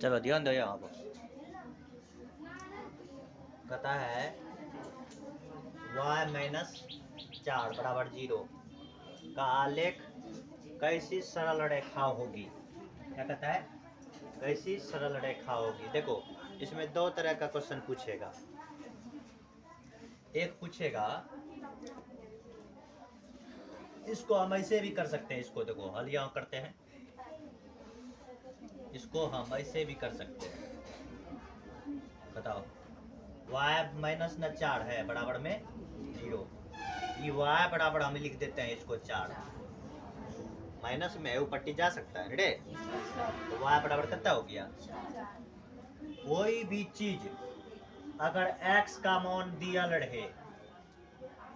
चलो ध्यान दो यहाँ पर। कहता है y-4 बराबर 0 का आलेख कैसी सरल रेखा होगी। क्या कहता है? कैसी सरल रेखा होगी। देखो इसमें दो तरह का क्वेश्चन पूछेगा। एक पूछेगा, इसको हम ऐसे भी कर सकते हैं। इसको देखो हल यहाँ करते हैं, इसको हम ऐसे भी कर सकते हैं। बताओ y-4 है बराबर में 0। ये y बराबर हम लिख देते हैं इसको 4, माइनस में वो पट्टी जा सकता है रे, तो y बराबर कितना हो गया। कोई भी चीज अगर x का मान दियल रहे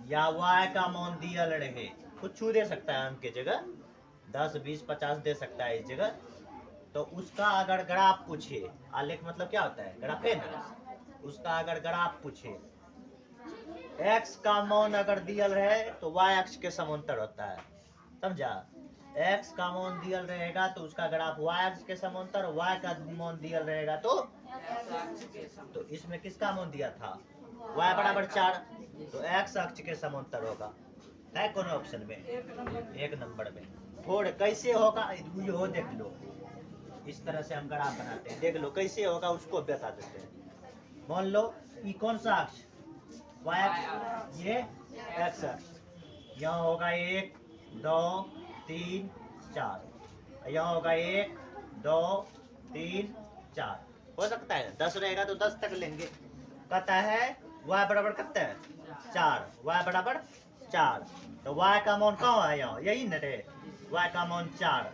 या y का मान दियल रहे, कुछ दे सकता है अंक के जगह 10 20 50 दे सकता है इस जगह, तो उसका अगर ग्राफ पूछे, आलेख मतलब क्या होता है, ग्राफ है ना, उसका अगर ग्राफ पूछे, x का मान अगर दियल रहे तो y अक्ष के समांतर होता है, समझा। x का मान दियल रहेगा तो उसका ग्राफ y अक्ष के समांतर, y का मान दियल रहेगा तो इसमें किसका मान दिया था, y बराबर 4, तो x अक्ष के समांतर होगा। है कौन ऑप्शन में? 1 नंबर में। थोड़े कैसे होगा हो देख लो, इस तरह से हम ग्राफ बनाते हैं, देख लो कैसे होगा उसको बता देते हैं। मान लो ये कौन सा अक्ष, y अक्ष, ये x अक्ष, यहाँ होगा 1 2 3 4, यहाँ होगा 1 2 3 4, हो सकता है 10 रहेगा तो 10 तक लेंगे। कहता है y बराबर कितना है 4, y बराबर 4, तो y का मान कहाँ है यहाँ, यही न रे, y का मान 4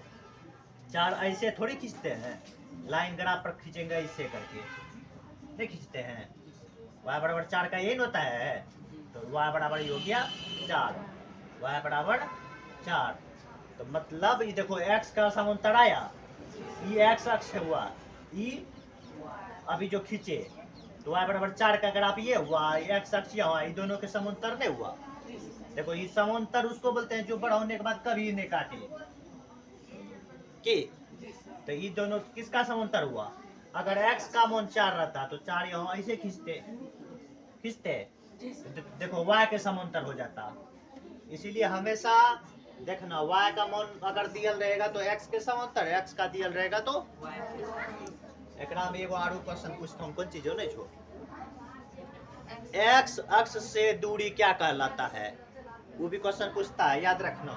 ऐसे थोड़ी खींचते हैं, लाइन ग्राफ पर खींचेंगे ऐसे करके नहीं खींचते हैं। y बराबर 4 का यही होता है, तो y बराबर हो गया 4, y बराबर 4, तो मतलब ये देखो x का समांतर आया, ये x अक्ष हुआ, ये अभी जो खींचे तो y बराबर 4 का ग्राफ ये हुआ, x अक्ष यहाँ, ये दोनों के समांतर नहीं हुआ। देखो ये समांतर उसको बोलते हैं जो बड़ा होने के बाद कभी नहीं काटे कि, तो ये दोनों किसका समांतर हुआ। अगर x का मान 4 रहता तो 4 यहाँ ऐसे खींचते देखो y के समांतर हो जाता। इसीलिए हमेशा देखना y का मान अगर दियल रहेगा तो x के समांतर, x का दियल रहेगा तो एकरा में एगो आरू क्वेश्चन पूछता हूँ, कौन चीज हो नहीं छो। x अक्ष से दूरी क्या कहलाता है, वो भी क्वेश्चन पूछता है, याद रखना।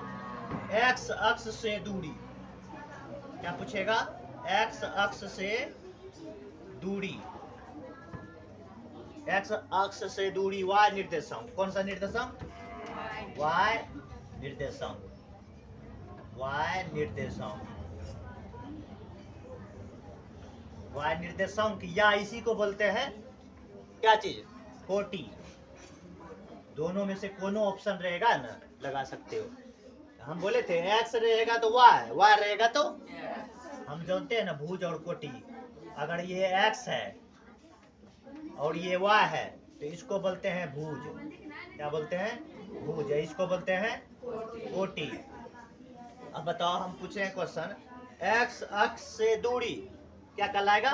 x अक्ष से दूरी क्या पूछेगा, x अक्ष से दूरी, x अक्ष से दूरी y निर्देशांक, कौन सा निर्देशांक, y निर्देशांक, y निर्देशांक, y निर्देशांक, या इसी को बोलते हैं क्या चीज, कोटि। दोनों में से कोनो ऑप्शन रहेगा ना, लगा सकते हो। हम बोले थे x रहेगा तो y रहेगा तो, हम जानते हैं ना भुज और कोटि। अगर ये x है और ये y है तो इसको बोलते हैं भुज, क्या बोलते हैं, भुज, इसको बोलते हैं कोटि। अब बताओ हम पूछे हैं क्वेश्चन, x अक्ष से दूरी क्या कहलाएगा,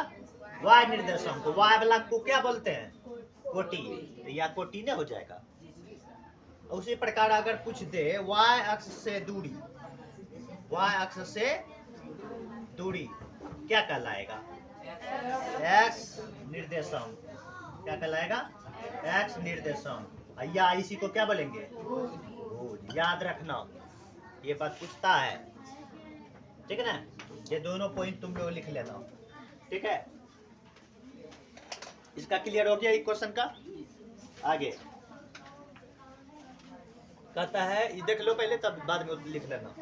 y निर्देशांक, y वाला को क्या बोलते हैं, कोटि, तो या कोटि ने हो जाएगा। उसी प्रकार अगर पूछ दे y अक्ष से दूरी, y अक्ष से दूरी क्या कहलाएगा, x निर्देशांक, क्या कहलाएगा, x निर्देशांक, या इसी को क्या बोलेंगे, भुज। याद रखना ये बात पूछता है, ठीक है ना। ये दोनों पॉइंट तुम लोग लिख लेना, ठीक है। इसका क्लियर हो गया एक क्वेश्चन का। आगे कहता है, ये देख लो पहले तब बाद में लिख लेना।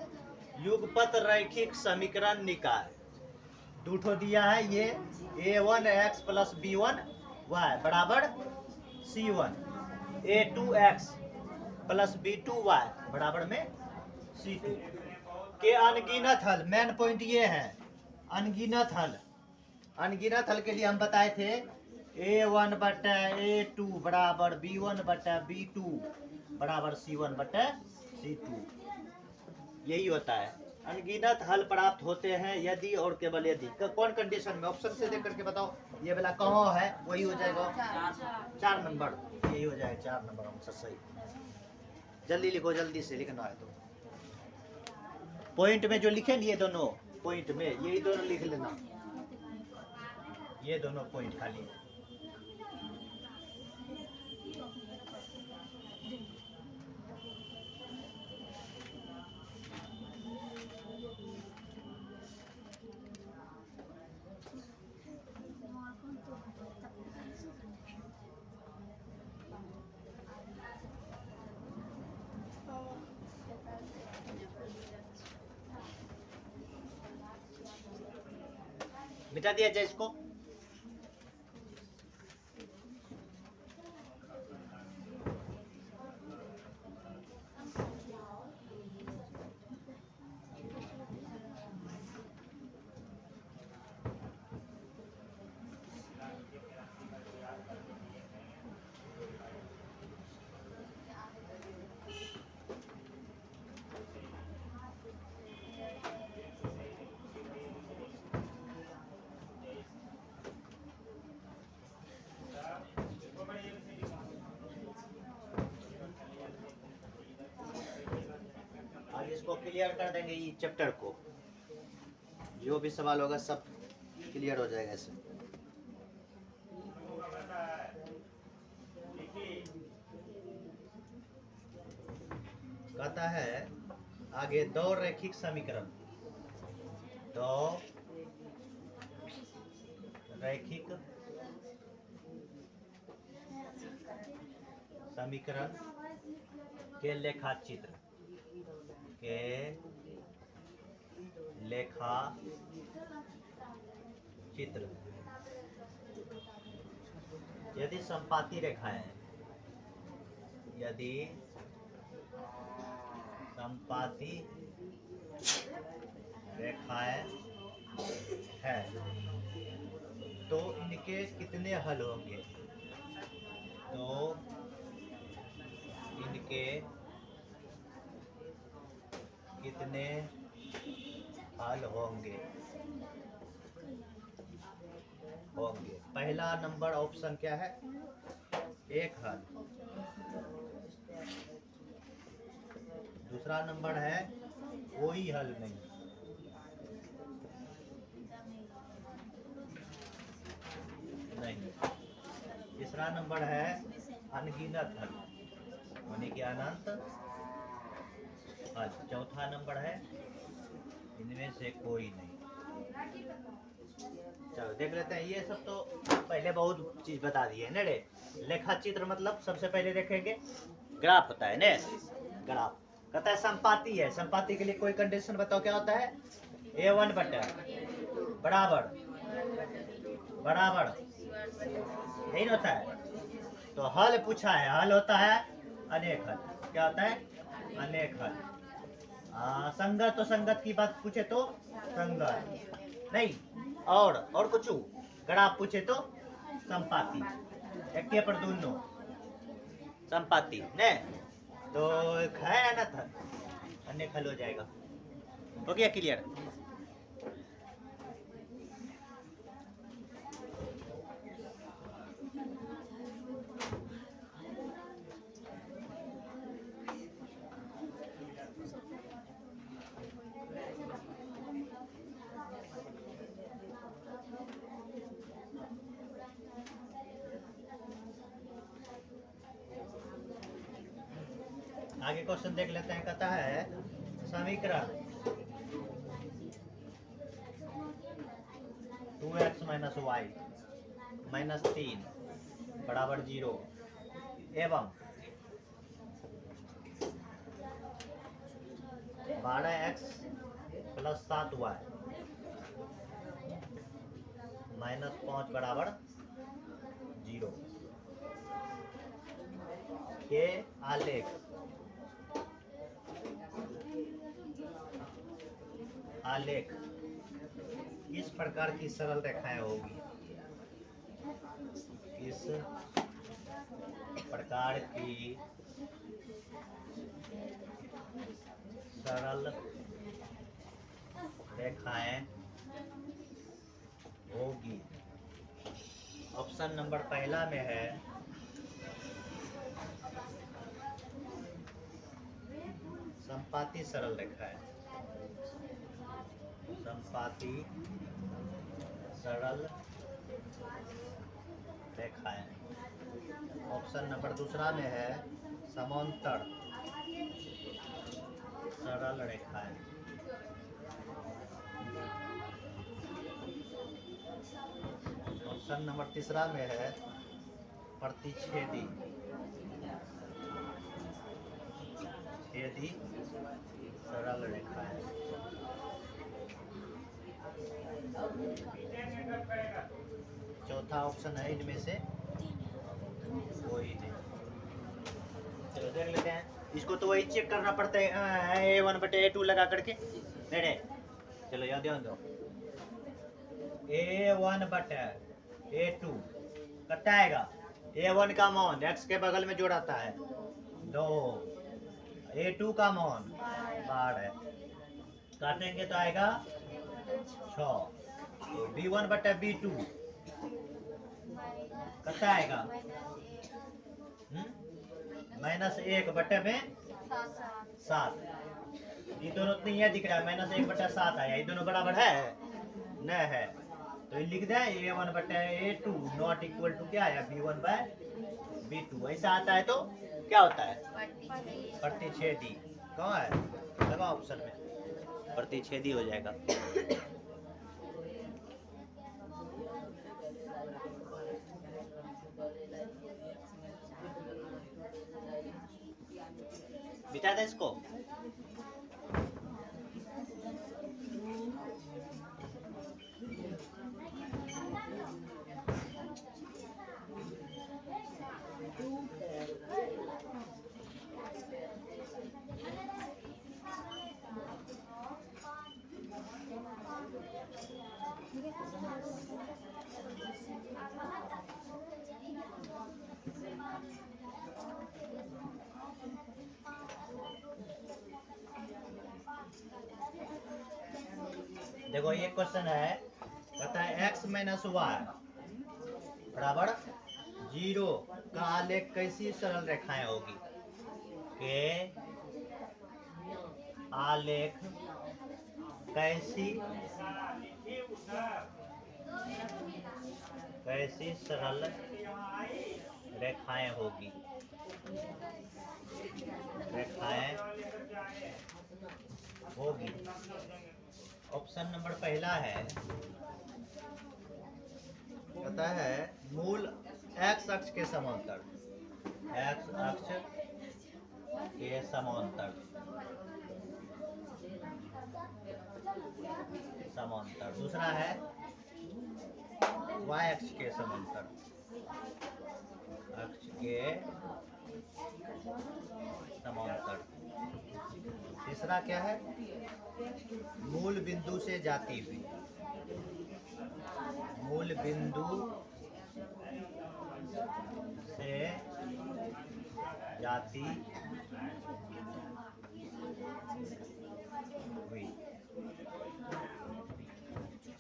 युगपत रैखिक समीकरण निकाय, दूठो दिया है, ये a1x प्लस b1y बराबर c1, a2x प्लस b2y बराबर में c2 के अनगिनत हल। मेन पॉइंट ये है अनगिनत हल। अनगिनत हल के लिए हम बताए थे a1 बटा a2 बराबर b1 बटा b2 बराबर c1 बटा c2, यही होता है। अनगिनत हल प्राप्त होते हैं यदि और केवल यदि। कौन कंडीशन में? ऑप्शन से देख करके बताओ। ये वाला कहाँ है? वही हो जाएगा 4 नंबर, यही हो जाएगा 4 नंबर आंसर सही। जल्दी लिखो, जल्दी से लिखना है तो। पॉइंट में जो लिखे ये दोनों पॉइंट में यही दोनों लिख लेना, ये दोनों पॉइंट खाली। मिटा दिया जाए इसको। इसको क्लियर कर देंगे ये चैप्टर को, जो भी सवाल होगा सब क्लियर हो जाएगा इससे। कहता है आगे दो रैखिक समीकरण, दो रैखिक समीकरण के लेखाचित्र यदि संपाती रेखाएं, यदि संपाती रेखाएं है तो इनके कितने हल होंगे? तो इनके कितने हल होंगे? पहला नंबर ऑप्शन क्या है? एक हल। दूसरा नंबर है कोई हल नहीं। तीसरा नंबर है अनगिनत हल, यानी कि अनंत हल। चौथा नंबर है इनमें से कोई नहीं। चलो देख लेते हैं। ये सब तो पहले बहुत चीज बता दी है ने। लेखा चित्र मतलब सबसे पहले देखेंगे ग्राफ होता है ने। ग्राफ कहता है संपाती है, संपाती के लिए कोई कंडीशन बताओ क्या होता है? A1 बटा बराबर यही होता है। तो हल पूछा है, हल होता है अनेक हल। क्या होता है? अनेक हल। संगत तो संगत की बात पूछे तो संगत नहीं, और कुछ ग्राफ पूछे तो संपाती, एक पर दोनों संपाती ने। तो है ना था अनेक हल हो जाएगा। हो गया क्लियर? आगे क्वेश्चन देख लेते हैं। कहता है समीकरण 2x माइनस वाई माइनस 3 बराबर 0 एवं 12x प्लस 7y माइनस 5 बराबर 0 के आलेख इस प्रकार की सरल रेखाएं होगी। इस प्रकार की सरल रेखाएं होगी। ऑप्शन नंबर पहला में है संपाती सरल रेखाएं, संपाती सरल रेखाएं। ऑप्शन नंबर दूसरा में है समांतर सरल रेखाएं। ऑप्शन नंबर तीसरा में है प्रतिच्छेदी सरल रेखाएं। चौथा ऑप्शन है इनमें से कोई नहीं। चलो देख लेते हैं इसको, तो वही चेक करना पड़ता है A1/A2 लगा करके। नहीं चलो याद ध्यान दो, A1/A2 कितना आएगा? A1 का मान x के बगल में जोड़ाता है 2, A2 का मान 12, काटेंगे तो आएगा 6। B1/B2 कितना आएगा? -1/7। ये दोनों तो नहीं है दिख रहा है, -1/7 आया। ये दोनों बराबर है नहीं है, तो ये लिख दें A1/A2 नॉट इक्वल टू क्या आया? B1/B2। ऐसा आता है तो क्या होता है? प्रतिच्छेदी। कहाँ है? लगा ऑप्शन में, प्रतिच्छेदी हो जाएगा। बिता दे इसको। देखो ये क्वेश्चन है, कहता है x - y बराबर 0 का आलेख कैसी सरल रेखाएं होगी? के आलेख कैसी सरल रेखाएं होगी? ऑप्शन नंबर पहला है, कहता है मूल x अक्ष के समांतर, x अक्ष के समांतर। दूसरा है y अक्ष के समांतर, तीसरा क्या है? मूल बिंदु से जाती हुई,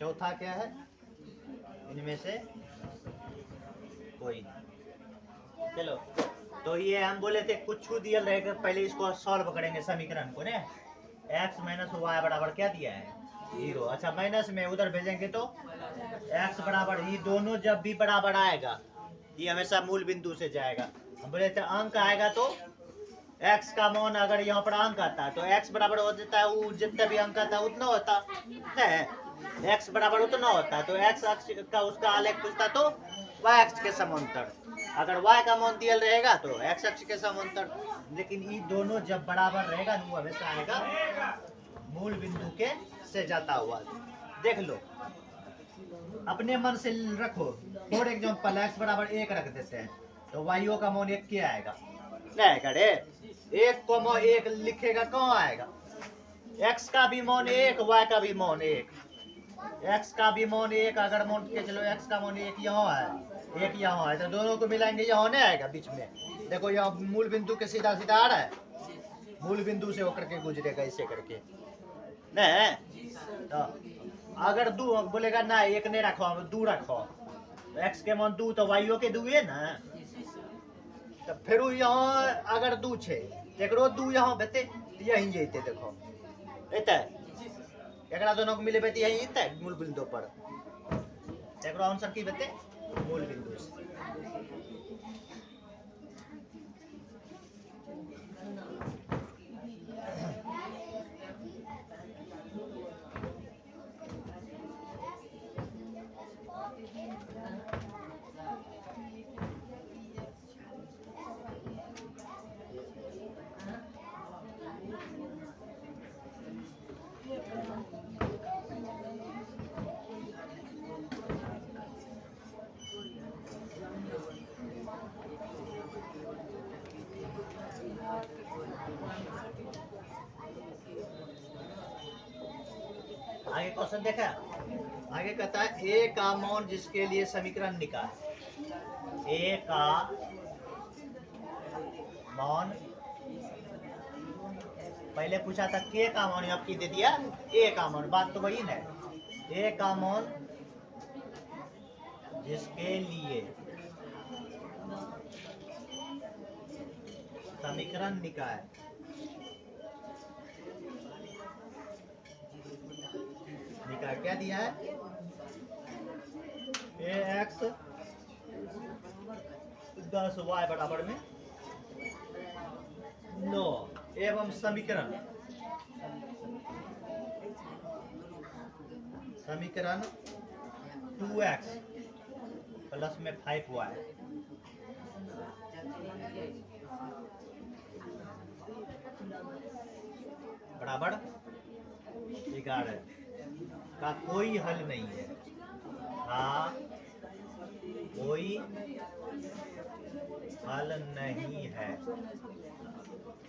चौथा क्या है? इनमें से कोई नहीं। चलो तो ये हम बोले थे कुछ दिया रहेगा, पहले इसको सॉल्व करेंगे समीकरण को ना। x - y बराबर क्या दिया है? 0। अच्छा माइनस में उधर भेजेंगे तो x बराबर, ये दोनों जब भी बराबर आएगा ये हमेशा मूल बिंदु से जाएगा। हम बोले थे अंक आएगा तो x का मान, अगर यहाँ पर अंक आता है तो x बराबर हो जाता है, वो जितना भी अंक आता है उतना होता है, x बराबर उतना होता है। तो x अक्ष का उसका आलेख पूछता तो y अक्ष के समांतर, अगर y का मान दिया रहेगा तो x अक्ष के समांतर। लेकिन ये दोनों जब बराबर रहेगा वो हमेशा आएगा मूल बिंदु के से जाता हुआ। देख लो अपने मन से रखो। फॉर एग्जाम्पल x बराबर 1 रख देते हैं तो y का मान 1 क्या आएगा? नहीं रे, 1,1 लिखेगा कौन आएगा? x का भी मान 1, y का भी मान 1। x का भी मान 1, अगर मान के चलो x का मान 1 यहाँ है, 1 यहाँ है, तो दोनों को मिलाएंगे यहाँ नहीं आएगा बीच में। देखो यहाँ मूल बिंदु के सीधा सीधा आ रहा है, मूल बिंदु से होकर के गुजरेगा ऐसे करके। नहीं तो अगर दू बोलेगा ना एक नहीं रखो हम दू रखो तो एक्स के मान दू तो वाइयो के दुए ना तो फिर यहाँ अगर दू छे एकरो दू यहाँ बेते यही जैते देखो एते एकरा दोनों को मिले बेते यही एते मूल बिंदु पर एकरो आंसर की बेते मूल बिंदु से आगे क्वेश्चन देखा आगे कहता है ए का मान जिसके लिए समीकरण निकाल ए का मान पहले पूछा था के का मान अब की दे दिया ए का मान बात तो वही ना ए का मान जिसके लिए समीकरण निकाल क्या दिया है ए एक्स 10y बराबर में 9 एवं समीकरण 2x प्लस में 5y बराबर 11 का कोई हल नहीं है हाँ कोई हल नहीं है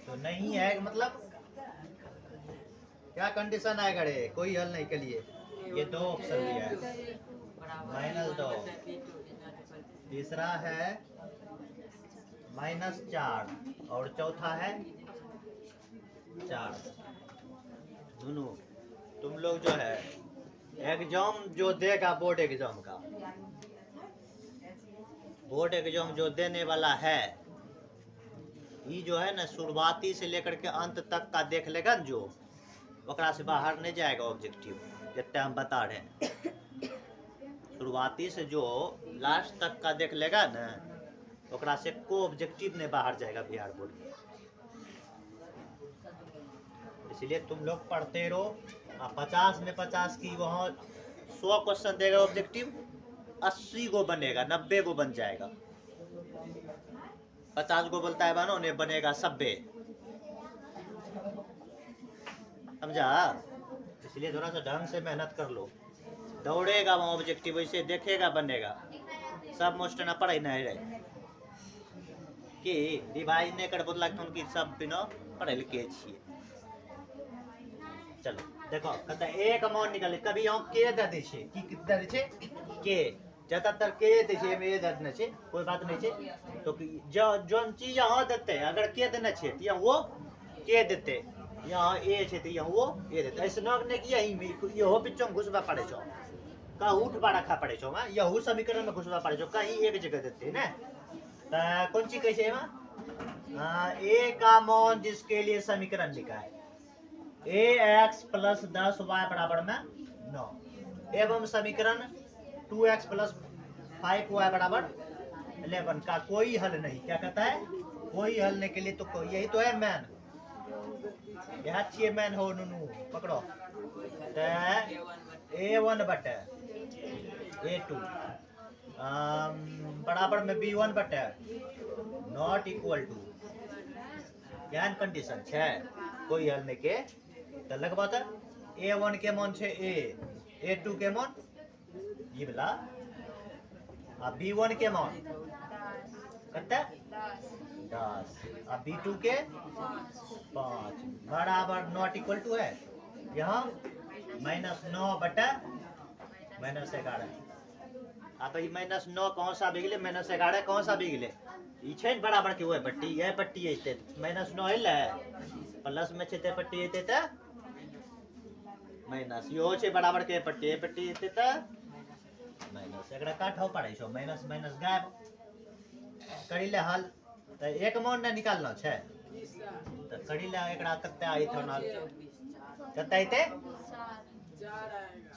तो नहीं है मतलब क्या कंडीशन आएगा रे कोई हल नहीं के लिए ये दो ऑप्शन दिया है -2 तीसरा है -4 और चौथा है 4 दोनों तुम लोग जो है एग्जाम जो देगा बोर्ड एग्जाम जो देने वाला है ये जो है ना शुरुआती से लेकर के अंत तक का देख लेगा जो ओकरा से बाहर नहीं जाएगा ऑब्जेक्टिव जितना हम बता रहे हैं शुरुआती से जो लास्ट तक का देख लेगा ना ओकरा से को ऑब्जेक्टिव नहीं बाहर जाएगा बिहार बोर्ड में इसलिए तुम लोग पढ़ते रहो 50 में 50 की वहाँ 100 क्वेश्चन देगा ऑब्जेक्टिव 80 गो बनेगा 90 गो बन जाएगा 50 गो बोलता है बानो ने बनेगा 90 समझा इसलिए थोड़ा सा ढंग से मेहनत कर लो दौड़ेगा वहाँ ऑब्जेक्टिव वैसे देखेगा बनेगा सब मोस्ट ना पढ़ाई नहीं रहे कि रिवाइज नहीं कर बोला उनकी सब बिना पढ़े लिखे छिए चलो देखो कहता है एक अमाउंट निकाले कभी यहाँ के दे दे छे की कितना दे छे के ज्यादातर के दे छे में दे देना छे कोई बात नहीं छे तो जो जोन चीज यहाँ देते हैं अगर के देना छे तो यहाँ वो के देते यहाँ ए छे तो यहाँ वो ए देते ऐसे न ने किया ही में ये हो पिछो घुसबा पड़े छो का उठ बा रखा पड़े छो मा यह समीकरण में घुसबा पड़े छो कहीं एक जगह देते हैं ना कौन सी कैसे है मा ए का मान जिसके लिए समीकरण लिखा है ax प्लस 10y बराबर में 9 एवं समीकरण 2x प्लस 5y बराबर 11 का कोई हल नहीं क्या कहता है कोई हल नहीं के लिए तो यही तो है मैन यह चाहिए मैन हो नुनू पकड़ो a1 बटे a2 बराबर में b1 बटे नॉट इक्वल टू क्या कंडीशन है कोई हल नहीं के तो लग बात है a1 के मान छे a2 के मान ये वाला अब b1 के मान कितना 10 अब b2 के 5 बराबर नॉट इक्वल टू है यहाँ -9 बटा -11 अब ये -9 कौन सा बिगले -11 कौन सा बिगले ये बराबर की वो पट्टी यह पट्टी है -9 है प्लस में छे पट्टी है माइनस यो छे बराबर के पट्टी ए पट्टी एते त माइनस एकरा काटो पड़े छो माइनस माइनस गायब करी ले हल त एक मान ने निकालना छे त करी ले एकरा कते आई थनल कते आइते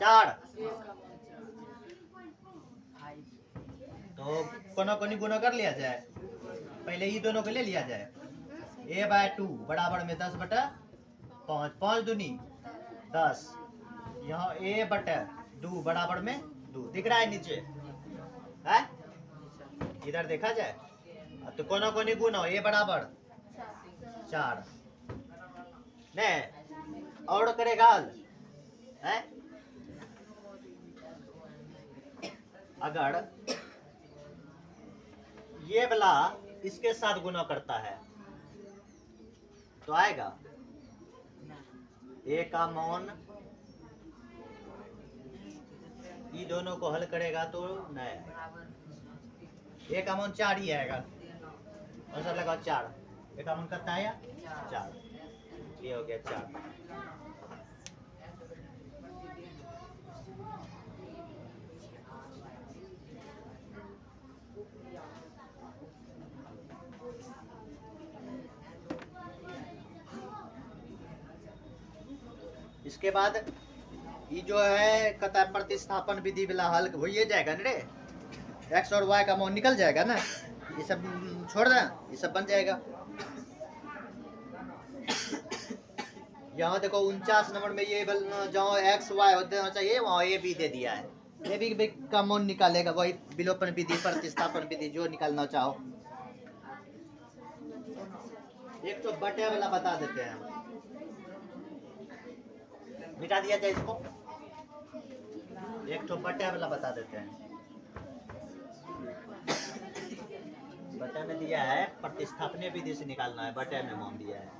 4 तो कोनो कोनी गुना कर लिया जाए पहले ये दोनों को ले लिया जाए a/2 बराबर में 10 बटा 5 5 दूनी 10 यहाँ a/2 बराबर में 2 दिख रहा है नीचे है इधर देखा जाए तो कोनो कोनी गुना a बराबर 4 ने और करेगा हल है अगर ये वाला इसके साथ गुना करता है तो आएगा ए का मान ये दोनों को हल करेगा तो नहीं ए का मान 4 ही आएगा आंसर लगा 4 ए का मान कितना आया 4 ये हो गया 4 इसके बाद ये जो है कता प्रतिस्थापन विधि वाला हल हो ये जाएगा ना रे x और y का मान निकल जाएगा ना ये सब छोड़ दें ये सब बन जाएगा यहाँ देखो 49 नंबर में ये जहाँ x y होना चाहिए वहाँ a b दे दिया है a b का मान निकालेगा वही विलोपन विधि प्रतिस्थापन विधि जो निकालना चाहो एक तो बटे वाला बता देते हैं मिटा दिया जाए इसको एक तो बटे वाला बता देते हैं बटे में दिया है प्रतिस्थापनीय विधि से निकालना है बटे में मान दिया है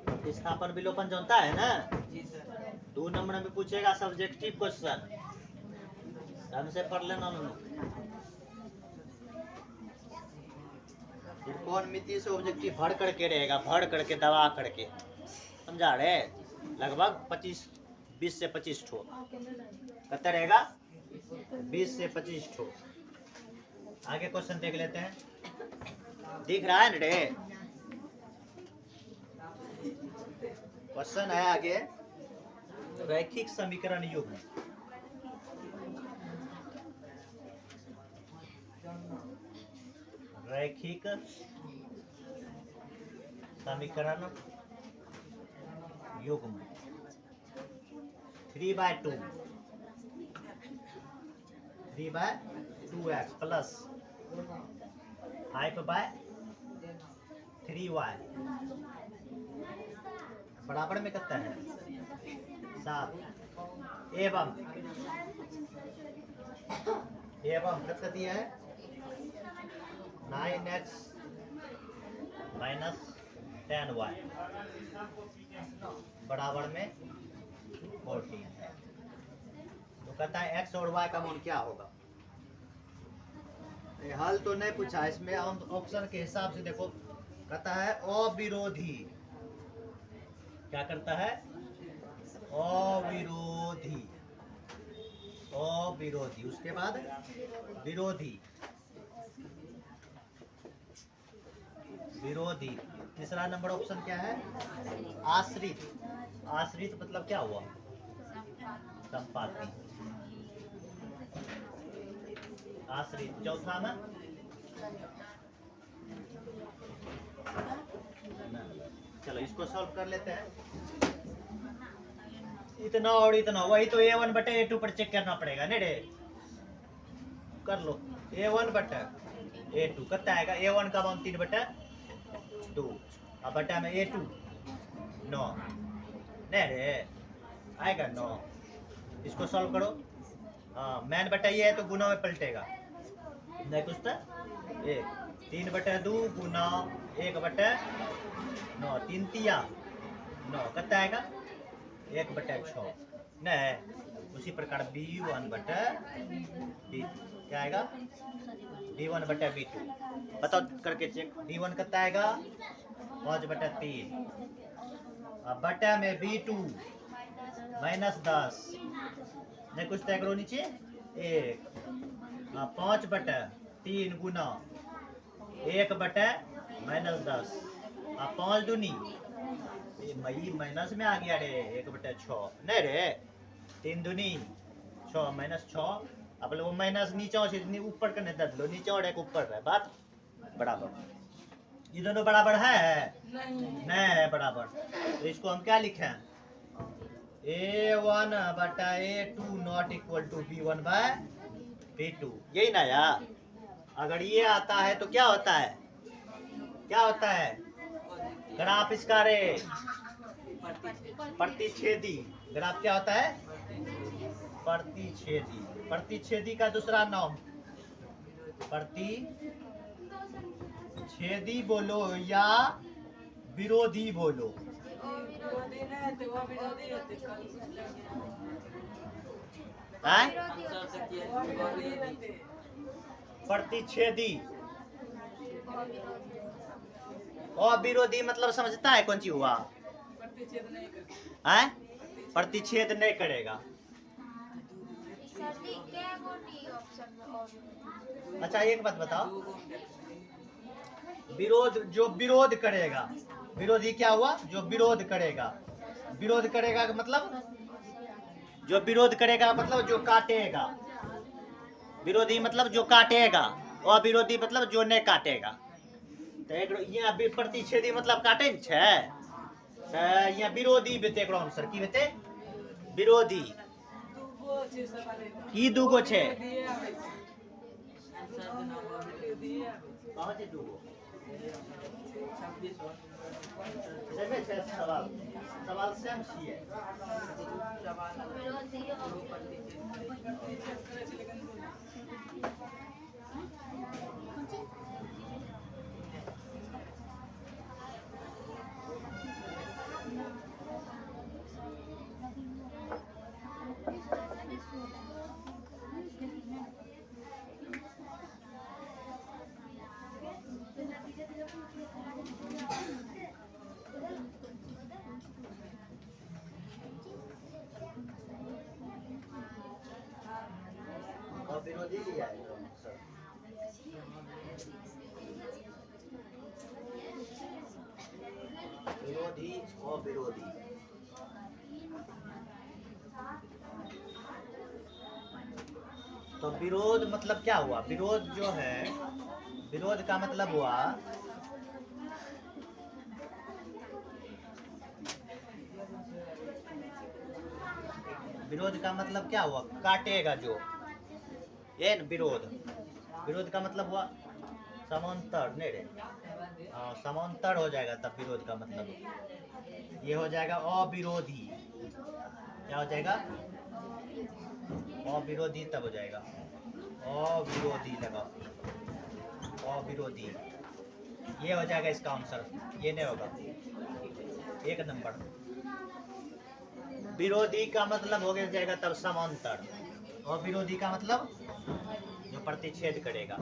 प्रतिस्थापन विलोपन जानता है ना 2 नंबर में पूछेगा सब्जेक्टिव क्वेश्चन हमसे पढ़ लेना त्रिकोणमिति से ऑब्जेक्टिव भर करके रहेगा भर करके दबा करके समझा रहे लगभग 20 से 25 ठो कितना रहेगा 20 से 25 ठो आगे क्वेश्चन देख लेते हैं दिख रहा है ना रे क्वेश्चन है आगे रैखिक समीकरण युग्म रैखिक समीकरण युग्म 3/2 3/2x प्लस 5/3y बराबर में कितना है 7 एवं कितना दिया है 9x माइनस 10y बराबर में 14 तो कहता है x और y का मान क्या होगा हल तो नहीं पूछा इसमें ऑप्शन के हिसाब से देखो कहता है अविरोधी क्या करता है अविरोधी अविरोधी उसके बाद विरोधी विरोधी तीसरा नंबर ऑप्शन क्या है आश्रित आश्रित मतलब क्या हुआ संपाती आश्रित चौथा में चलो इसको सॉल्व कर लेते हैं इतना और इतना वही तो a1 बटे a2 पर चेक करना पड़ेगा नहीं रे कर लो a1 बटे a2 कितना आएगा a1 का मान 3/2 अब बटा में a2 9 नहीं रे आएगा 9 इसको सॉल्व करो हाँ मैन बटा ये है तो गुना में पलटेगा नहीं कुछ तो 3/2 गुना 1/9 3 तिया 9 कितना आएगा 1/6 नहीं उसी प्रकार b1/b2 क्या आएगा b1/b2 बताओ करके चेक b1 कितना आएगा 5/3 अब बटा में B2 -10 नहीं कुछ तय करो नीचे 1 5 बटा 3 गुना 1 बटा -10 अब 5 दूनी मई माइनस में आ गया रे 1 बटा 6 नहीं रे 3 दूनी 6 -6 अब वो माइनस नीचे ऊपर करने दे लो नीचे और एक ऊपर है बात बराबर ये दोनों बराबर है नहीं है बराबर तो इसको हम क्या लिखें A1 बटा A2 not equal to B1 bye B2 यही ना यार अगर ये आता है तो क्या होता है ग्राफ इसका रे प्रतिच्छेदी ग्राफ क्या होता है प्रतिच्छेदी का दूसरा नाम प्रतिच्छेदी बोलो या विरोधी बोलो प्रतिच्छेदी और विरोधी मतलब समझता है कौन चीज हुआ प्रतिच्छेद नहीं करेगा अच्छा एक बात बताओ जो विरोध करेगा विरोधी क्या हुआ जो विरोध करेगा का मतलब जो विरोध करेगा मतलब जो काटेगा विरोधी मतलब जो काटेगा और विरोधी मतलब जो नहीं काटेगा तो यहाँ प्रतिच्छेदी मतलब काटे छे यहाँ विरोधी बेते सर की बेते विरोधी की दूगो छे सवाल सेम छियै विरोधी लिया है सर विरोधी और विरोधी तो विरोध मतलब क्या हुआ विरोध जो है विरोध का मतलब हुआ विरोध का मतलब क्या हुआ काटेगा जो ये विरोध का मतलब हुआ समांतर नहीं रे समांतर हो जाएगा तब विरोध का मतलब ये हो जाएगा अविरोधी क्या हो जाएगा अविरोधी तब हो जाएगा अविरोधी लगा अविरोधी ये हो जाएगा इसका आंसर ये नहीं होगा 1 नंबर विरोधी का मतलब हो जाएगा तब समांतर और विरोधी का मतलब जो प्रतिच्छेद करेगा